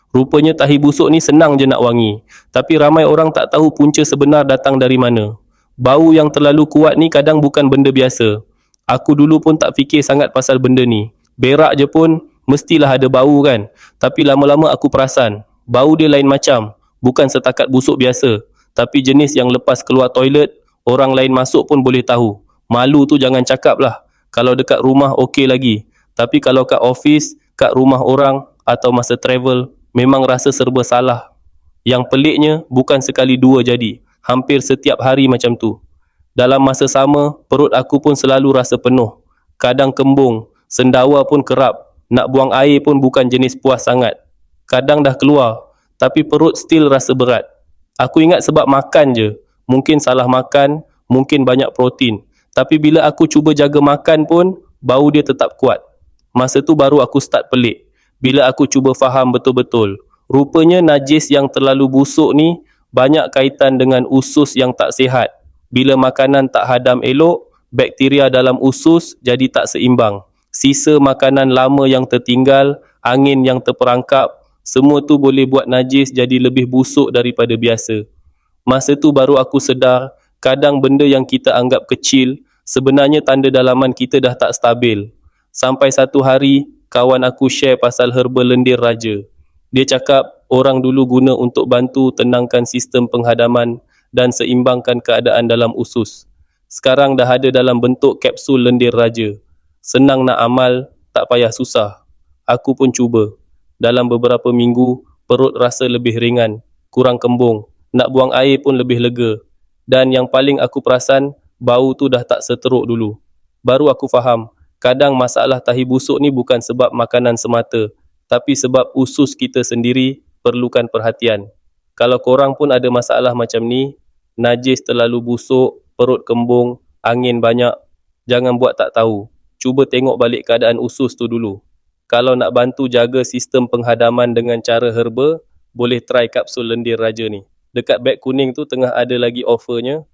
Rupanya tahi busuk ni senang je nak wangi, tapi ramai orang tak tahu punca sebenar datang dari mana. Bau yang terlalu kuat ni kadang bukan benda biasa. Aku dulu pun tak fikir sangat pasal benda ni. Berak je pun mestilah ada bau kan. Tapi lama-lama aku perasan, bau dia lain macam. Bukan setakat busuk biasa, tapi jenis yang lepas keluar toilet, orang lain masuk pun boleh tahu. Malu tu jangan cakap lah. Kalau dekat rumah okey lagi. Tapi kalau kat office, kat rumah orang atau masa travel, memang rasa serba salah. Yang peliknya, bukan sekali dua jadi. Hampir setiap hari macam tu. Dalam masa sama, perut aku pun selalu rasa penuh. Kadang kembung, sendawa pun kerap. Nak buang air pun bukan jenis puas sangat. Kadang dah keluar, tapi perut still rasa berat. Aku ingat sebab makan je. Mungkin salah makan, mungkin banyak protein. Tapi bila aku cuba jaga makan pun, bau dia tetap kuat. Masa tu baru aku start pelik. Bila aku cuba faham betul-betul. Rupanya najis yang terlalu busuk ni banyak kaitan dengan usus yang tak sihat. Bila makanan tak hadam elok, bakteria dalam usus jadi tak seimbang. Sisa makanan lama yang tertinggal, angin yang terperangkap, semua tu boleh buat najis jadi lebih busuk daripada biasa. Masa tu baru aku sedar, kadang benda yang kita anggap kecil, sebenarnya tanda dalaman kita dah tak stabil. Sampai satu hari, kawan aku share pasal herba lendir raja. Dia cakap orang dulu guna untuk bantu tenangkan sistem penghadaman dan seimbangkan keadaan dalam usus. Sekarang dah ada dalam bentuk kapsul lendir raja. Senang nak amal, tak payah susah. Aku pun cuba. Dalam beberapa minggu, perut rasa lebih ringan, kurang kembung, nak buang air pun lebih lega. Dan yang paling aku perasan, bau tu dah tak seteruk dulu. Baru aku faham, kadang masalah tahi busuk ni bukan sebab makanan semata, tapi sebab usus kita sendiri perlukan perhatian. Kalau korang pun ada masalah macam ni, najis terlalu busuk, perut kembung, angin banyak, jangan buat tak tahu. Cuba tengok balik keadaan usus tu dulu. Kalau nak bantu jaga sistem penghadaman dengan cara herba, boleh try kapsul lendir raja ni. Dekat beg kuning tu tengah ada lagi offernya.